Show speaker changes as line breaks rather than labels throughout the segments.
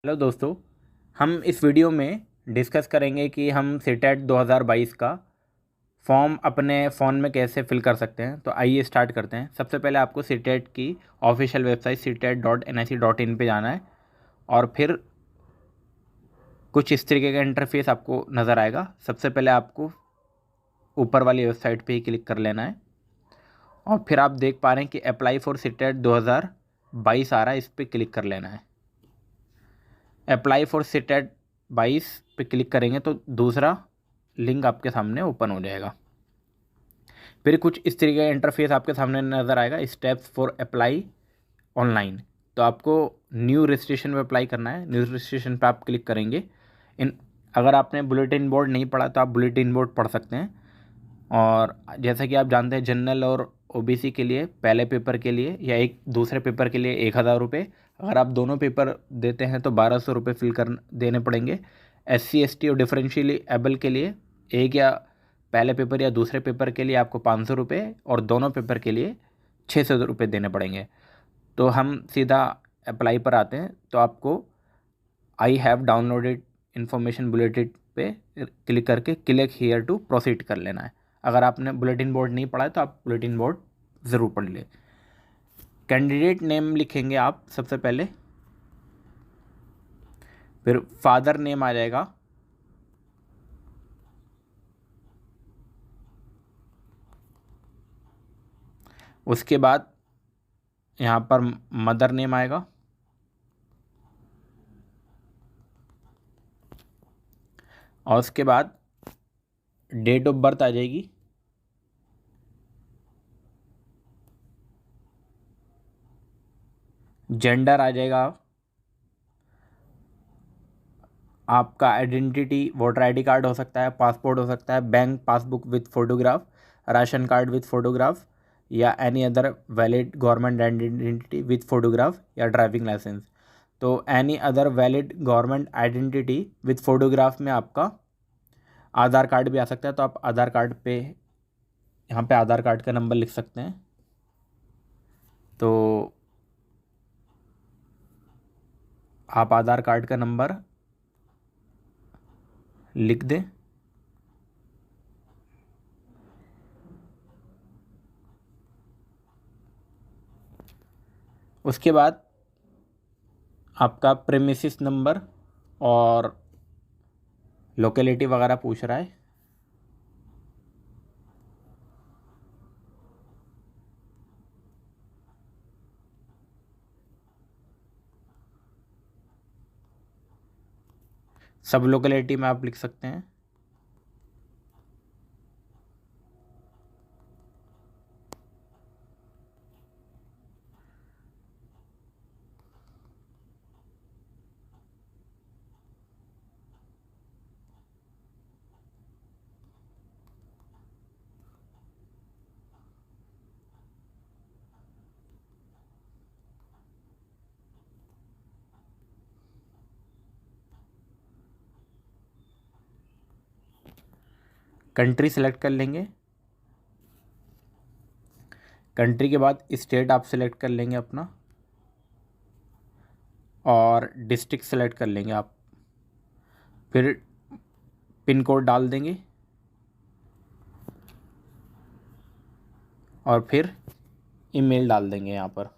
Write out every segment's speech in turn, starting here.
Hello दोस्तों। हम इस वीडियो में डिस्कस करेंगे कि हम सीटेट 2022 का फॉर्म अपने फ़ोन में कैसे फिल कर सकते हैं। तो आइए स्टार्ट करते हैं। सबसे पहले आपको सीटेट की ऑफिशियल वेबसाइट CTET.nic.in पे जाना है और फिर कुछ इस तरीके का इंटरफेस आपको नज़र आएगा। सबसे पहले आपको ऊपर वाली वेबसाइट पे ही क्लिक कर लेना है और फिर आप देख पा रहे हैं कि अप्लाई फॉर सीटेट 2022 आ रहा है, इस पर क्लिक कर लेना है। अप्लाई फॉर सीटेट 22 पे क्लिक करेंगे तो दूसरा लिंक आपके सामने ओपन हो जाएगा। फिर कुछ इस तरीके का इंटरफेस आपके सामने नज़र आएगा, स्टेप्स फॉर अप्लाई ऑनलाइन। तो आपको न्यू रजिस्ट्रेशन पे अप्लाई करना है। न्यू रजिस्ट्रेशन पे आप क्लिक करेंगे। इन अगर आपने बुलेटिन बोर्ड नहीं पढ़ा तो आप बुलेटिन बोर्ड पढ़ सकते हैं। और जैसा कि आप जानते हैं, जनरल और ओबीसी के लिए पहले पेपर के लिए या एक दूसरे पेपर के लिए 1000 रुपये, अगर आप दोनों पेपर देते हैं तो 1200 रुपये फिल कर देने पड़ेंगे। SC ST और डिफरेंशियली एबल के लिए एक या पहले पेपर या दूसरे पेपर के लिए आपको 500 रुपये और दोनों पेपर के लिए 600 रुपये देने पड़ेंगे। तो हम सीधा अप्लाई पर आते हैं। तो आपको I have downloaded information bulletin पे क्लिक करके क्लिक हियर टू प्रोसीड कर लेना है। अगर आपने बुलेटिन बोर्ड नहीं पढ़ा है तो आप बुलेटिन बोर्ड ज़रूर पढ़ लें। कैंडिडेट नेम लिखेंगे आप सबसे पहले, फिर फादर नेम आ जाएगा, उसके बाद यहाँ पर मदर नेम आएगा, और उसके बाद डेट ऑफ बर्थ आ जाएगी, जेंडर आ जाएगा, आपका आइडेंटिटी वोटर आईडी कार्ड हो सकता है, पासपोर्ट हो सकता है, bank passbook with photograph, ration card with photograph या any other valid government identity with photograph या ड्राइविंग लाइसेंस। तो any other valid government identity with photograph में आपका आधार कार्ड भी आ सकता है। तो आप आधार कार्ड पे यहाँ पे आधार कार्ड का नंबर लिख सकते हैं। तो आप आधार कार्ड का नंबर लिख दें। उसके बाद आपका प्रेमिसिस नंबर और लोकेलिटी वगैरह पूछ रहा है। सब लोकेलिटी में आप लिख सकते हैं। कंट्री सेलेक्ट कर लेंगे। कंट्री के बाद स्टेट आप सेलेक्ट कर लेंगे अपना, और डिस्ट्रिक्ट सेलेक्ट कर लेंगे आप। फिर पिन कोड डाल देंगे और फिर ईमेल डाल देंगे यहाँ पर।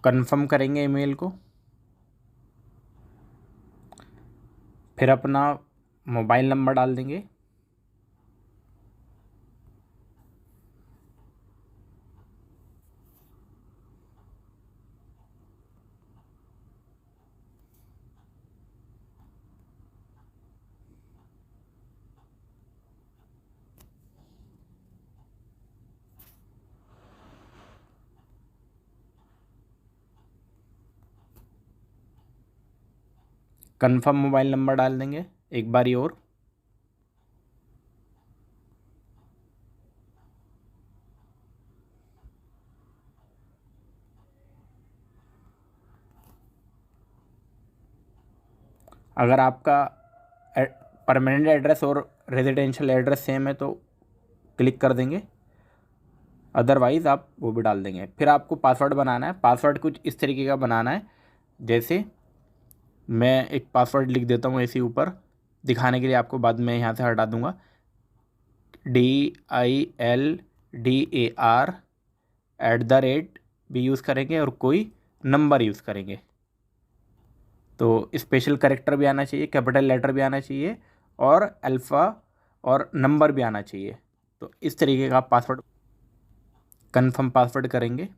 कंफर्म करेंगे ईमेल को, फिर अपना मोबाइल नंबर डाल देंगे। कंफर्म मोबाइल नंबर डाल देंगे एक बारी और। अगर आपका परमानेंट एड्रेस और रेजिडेंशियल एड्रेस सेम है तो क्लिक कर देंगे, अदरवाइज़ आप वो भी डाल देंगे। फिर आपको पासवर्ड बनाना है। पासवर्ड कुछ इस तरीके का बनाना है, जैसे मैं एक पासवर्ड लिख देता हूँ ऐसे ऊपर दिखाने के लिए आपको, बाद में यहाँ से हटा दूँगा। DILDAR भी यूज़ करेंगे और कोई नंबर यूज़ करेंगे। तो स्पेशल कैरेक्टर भी आना चाहिए, कैपिटल लेटर भी आना चाहिए और अल्फ़ा और नंबर भी आना चाहिए। तो इस तरीके का पासवर्ड कंफर्म पासवर्ड करेंगे।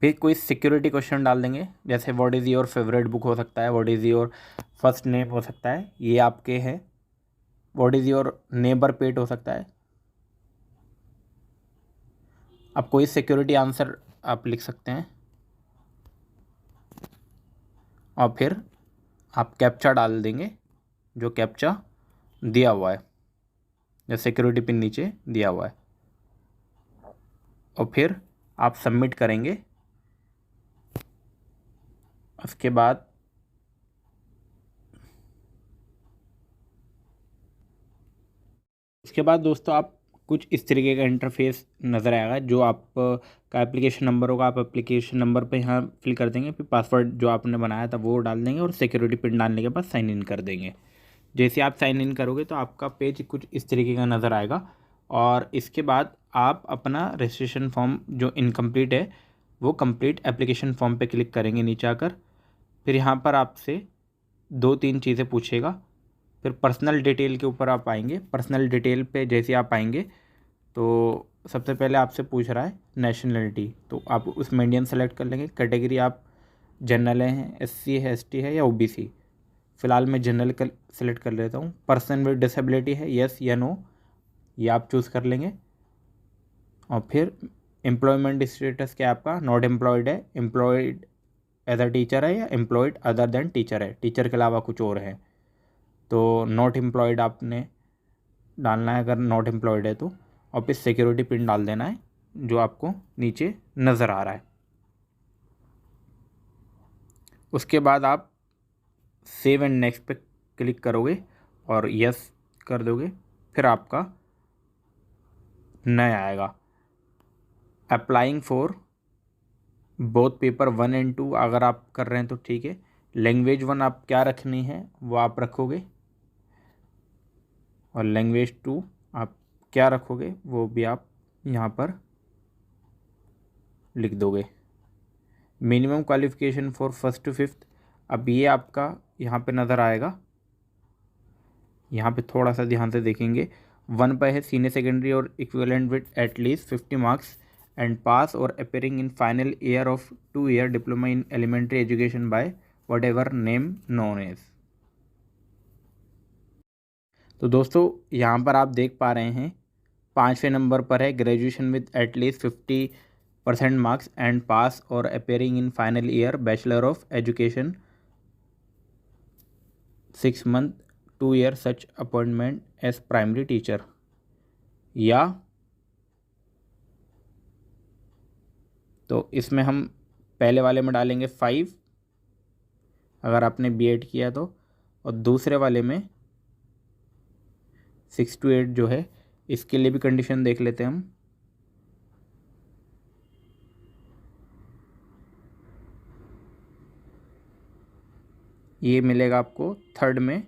फिर कोई सिक्योरिटी क्वेश्चन डाल देंगे, जैसे what is your favourite book हो सकता है, what is your first name हो सकता है, ये आपके हैं। व्हाट इज़ योर नेबर पेट हो सकता है। अब कोई सिक्योरिटी आंसर आप लिख सकते हैं और फिर आप कैप्चा डाल देंगे, जो कैप्चा दिया हुआ है, जो सिक्योरिटी पिन नीचे दिया हुआ है, और फिर आप सबमिट करेंगे। उसके बाद दोस्तों आप कुछ इस तरीके का इंटरफेस नज़र आएगा। जो आप का एप्लीकेशन नंबर होगा, आप एप्लीकेशन नंबर पे यहाँ फिल कर देंगे, फिर पासवर्ड जो आपने बनाया था वो डाल देंगे और सिक्योरिटी पिन डालने के बाद साइन इन कर देंगे। जैसे आप साइन इन करोगे तो आपका पेज कुछ इस तरीके का नज़र आएगा। और इसके बाद आप अपना रजिस्ट्रेशन फॉर्म जो इनकम्प्लीट है वो कंप्लीट एप्लीकेशन फॉर्म पे क्लिक करेंगे नीचे आकर। फिर यहाँ पर आपसे 2-3 चीज़ें पूछेगा। फिर पर्सनल डिटेल के ऊपर आप आएंगे। पर्सनल डिटेल पे जैसे आप आएंगे तो सबसे पहले आपसे पूछ रहा है नेशनलिटी, तो आप उसमें इंडियन सेलेक्ट कर लेंगे। कैटेगरी आप जनरल हैं, SC है, ST है या OBC। फ़िलहाल मैं जनरल सेलेक्ट कर लेता हूँ। पर्सन विद डिसेबिलिटी है, येस या नो, ये आप चूज़ कर लेंगे। और फिर एम्प्लॉयमेंट स्टेटस क्या है आपका, नॉट एम्प्लॉयड है, एम्प्लॉयड एज अ टीचर है या एम्प्लॉयड अदर देन टीचर है, टीचर के अलावा कुछ और है तो नॉट एम्प्लॉयड आपने डालना है अगर नॉट एम्प्लॉयड है तो। और फिर सिक्योरिटी पिन डाल देना है जो आपको नीचे नज़र आ रहा है। उसके बाद आप सेव एंड नेक्स्ट पे क्लिक करोगे और यस कर दोगे। फिर आपका नया आएगा अप्लाइंग फॉर बोथ पेपर 1 और 2 अगर आप कर रहे हैं तो ठीक है। लैंग्वेज 1 आप क्या रखनी है वो आप रखोगे और लैंग्वेज 2 आप क्या रखोगे वो भी आप यहाँ पर लिख दोगे। Minimum qualification for 1st to 5th, अब ये आपका यहाँ पे नज़र आएगा। यहाँ पे थोड़ा सा ध्यान से देखेंगे। 1 पे है सीनियर सेकेंडरी और equivalent with at least 50 marks and pass और appearing in final year of 2-year diploma in elementary education by whatever name known as. तो दोस्तों यहाँ पर आप देख पा रहे हैं 5वें नंबर पर है graduation with at least 50% marks and pass और appearing in final year bachelor of education 6 month 2-year such appointment as primary teacher. या तो इसमें हम पहले वाले में डालेंगे 5 अगर आपने B.Ed किया तो, और दूसरे वाले में 6 to 8 जो है। इसके लिए भी कंडीशन देख लेते हैं हम। ये मिलेगा आपको 3rd में।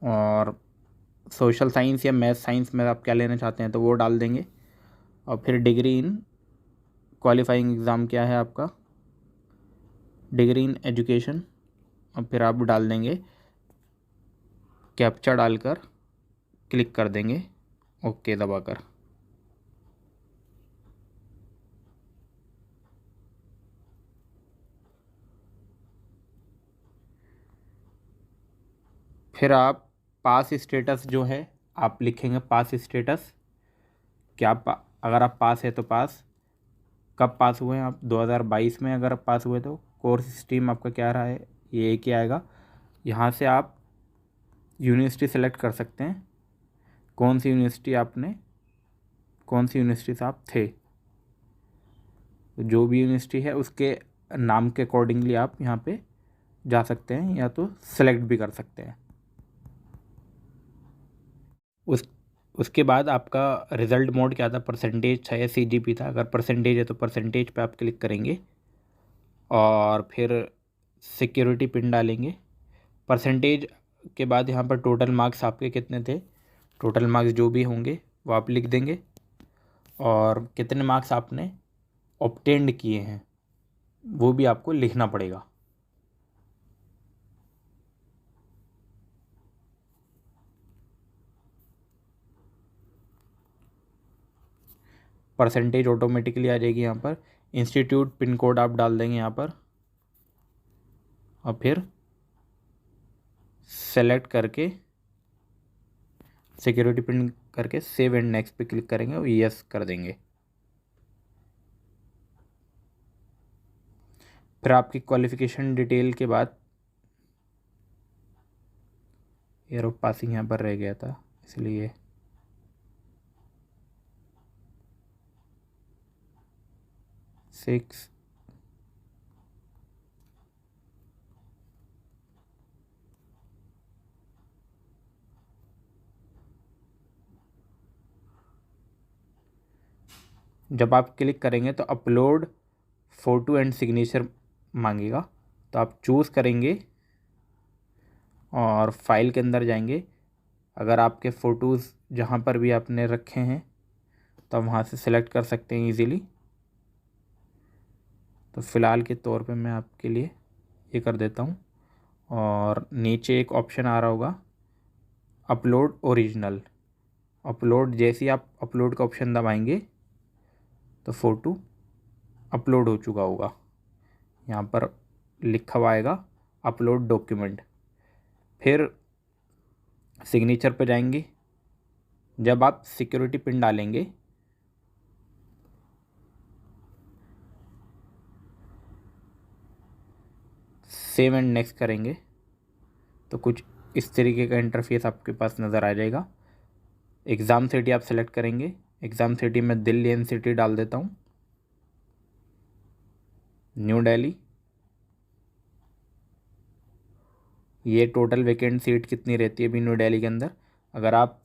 और सोशल साइंस या मैथ साइंस में आप क्या लेना चाहते हैं तो वो डाल देंगे। और फिर डिग्री इन क्वालिफाइंग एग्ज़ाम क्या है आपका, डिग्री इन एजुकेशन, और फिर आप डाल देंगे कैप्चा डालकर क्लिक कर देंगे ओके दबाकर। फिर आप पास स्टेटस जो है आप लिखेंगे पास स्टेटस, क्या अगर आप पास है तो पास, कब पास हुए हैं आप 2022 में अगर पास हुए तो कोर्स स्ट्रीम आपका क्या रहा है, ये एक ही आएगा। यहाँ से आप यूनिवर्सिटी सेलेक्ट कर सकते हैं, कौन सी यूनिवर्सिटी से आप थे, तो जो भी यूनिवर्सिटी है उसके नाम के अकॉर्डिंगली आप यहाँ पे जा सकते हैं या तो सेलेक्ट भी कर सकते हैं। उसके बाद आपका रिज़ल्ट मोड क्या था, परसेंटेज था या सीजीपी था। अगर परसेंटेज है तो परसेंटेज पे आप क्लिक करेंगे और फिर सिक्योरिटी पिन डालेंगे। परसेंटेज के बाद यहाँ पर टोटल मार्क्स आपके कितने थे, टोटल मार्क्स जो भी होंगे वो आप लिख देंगे और कितने मार्क्स आपने ऑब्टेंड किए हैं वो भी आपको लिखना पड़ेगा। परसेंटेज ऑटोमेटिकली आ जाएगी यहाँ पर। इंस्टीट्यूट पिन कोड आप डाल देंगे यहाँ पर और फिर सेलेक्ट करके सिक्योरिटी पिन करके सेव एंड नेक्स्ट पे क्लिक करेंगे और यस कर देंगे। फिर आपकी क्वालिफ़िकेशन डिटेल के बाद ईयर ऑफ पासिंग यहाँ पर रह गया था इसलिए सिक्स जब आप क्लिक करेंगे तो अपलोड फ़ोटो एंड सिग्नेचर मांगेगा, तो आप चूज़ करेंगे और फाइल के अंदर जाएंगे। अगर आपके फ़ोटोज़ जहाँ पर भी आपने रखे हैं तो आप वहाँ से सिलेक्ट कर सकते हैं इजीली। तो फ़िलहाल के तौर पे मैं आपके लिए ये कर देता हूँ और नीचे एक ऑप्शन आ रहा होगा अपलोड ओरिजिनल। अपलोड जैसे ही आप अपलोड का ऑप्शन दबाएंगे तो फ़ोटो अपलोड हो चुका होगा, यहाँ पर लिखा हुआ आएगा अपलोड डॉक्यूमेंट। फिर सिग्नेचर पे जाएंगे, जब आप सिक्योरिटी पिन डालेंगे सेव एंड नेक्स्ट करेंगे तो कुछ इस तरीके का इंटरफेस आपके पास नज़र आ जाएगा। एग्ज़ाम सिटी आप सेलेक्ट करेंगे, एग्ज़ाम सिटी में दिल्ली एनसीटी डाल देता हूँ, न्यू दिल्ली। ये टोटल वैकेंट सीट कितनी रहती है अभी न्यू दिल्ली के अंदर, अगर आप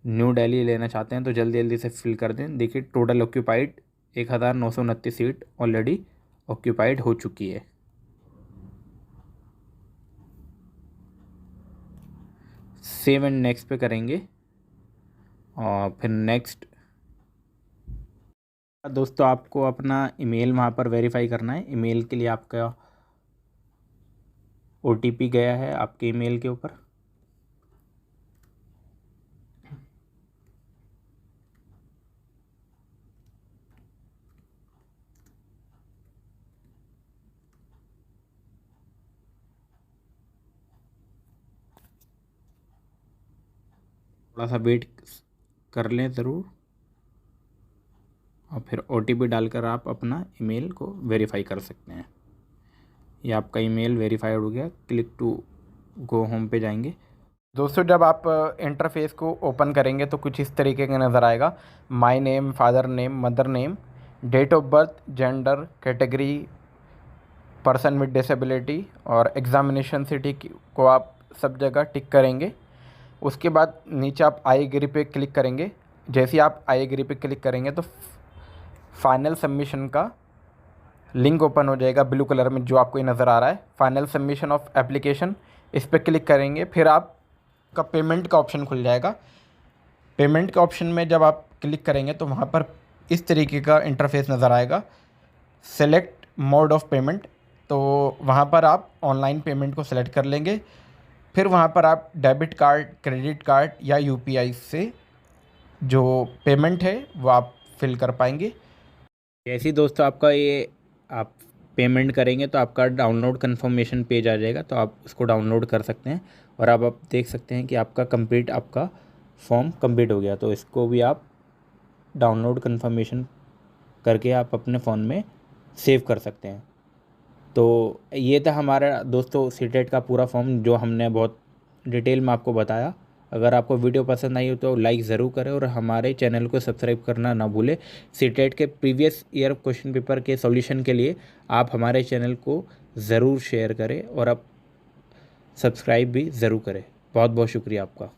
न्यू दिल्ली लेना चाहते हैं तो जल्दी जल्दी से फिल कर दें। देखिए total occupied 1929 seat already occupied हो चुकी है। सेव एंड नेक्स्ट पे करेंगे और फिर नेक्स्ट। दोस्तों आपको अपना ईमेल वहाँ पर वेरीफाई करना है। ईमेल के लिए आपका ओटीपी गया है आपके ईमेल के ऊपर, थोड़ा सा वेट कर लें ज़रूर और फिर ओटीपी डालकर आप अपना ईमेल को वेरीफाई कर सकते हैं। ये आपका ईमेल वेरीफाइड हो गया। क्लिक टू गो होम पे जाएंगे। दोस्तों जब आप इंटरफेस को ओपन करेंगे तो कुछ इस तरीके का नज़र आएगा। My name, father name, mother name, date of birth, gender, category, person with disability और एग्ज़ामिनेशन सिटी को आप सब जगह टिक करेंगे। उसके बाद नीचे आप आई एग्री पे क्लिक करेंगे। जैसे ही आप आई एग्री पे क्लिक करेंगे तो फाइनल सबमिशन का लिंक ओपन हो जाएगा ब्लू कलर में, जो आपको ये नज़र आ रहा है फाइनल सबमिशन ऑफ एप्लीकेशन। इस पर क्लिक करेंगे, फिर आपका पेमेंट का ऑप्शन खुल जाएगा। पेमेंट के ऑप्शन में जब आप क्लिक करेंगे तो वहाँ पर इस तरीके का इंटरफेस नज़र आएगा, सेलेक्ट मोड ऑफ पेमेंट। तो वहाँ पर आप ऑनलाइन पेमेंट को सेलेक्ट कर लेंगे। फिर वहाँ पर आप डेबिट कार्ड, क्रेडिट कार्ड या यूपीआई से जो पेमेंट है वो आप फिल कर पाएंगे। जैसे ही दोस्तों आपका ये आप पेमेंट करेंगे तो आपका डाउनलोड कन्फर्मेशन पेज आ जाएगा, तो आप उसको डाउनलोड कर सकते हैं। और अब आप देख सकते हैं कि आपका फॉर्म कंप्लीट हो गया। तो इसको भी आप डाउनलोड कन्फर्मेशन करके आप अपने फ़ोन में सेव कर सकते हैं। तो ये था हमारा दोस्तों सीटेट का पूरा फॉर्म, जो हमने बहुत डिटेल में आपको बताया। अगर आपको वीडियो पसंद आई हो तो लाइक ज़रूर करें और हमारे चैनल को सब्सक्राइब करना ना भूलें। सीटेट के प्रीवियस ईयर क्वेश्चन पेपर के सॉल्यूशन के लिए आप हमारे चैनल को ज़रूर शेयर करें और आप सब्सक्राइब भी ज़रूर करें। बहुत बहुत शुक्रिया आपका।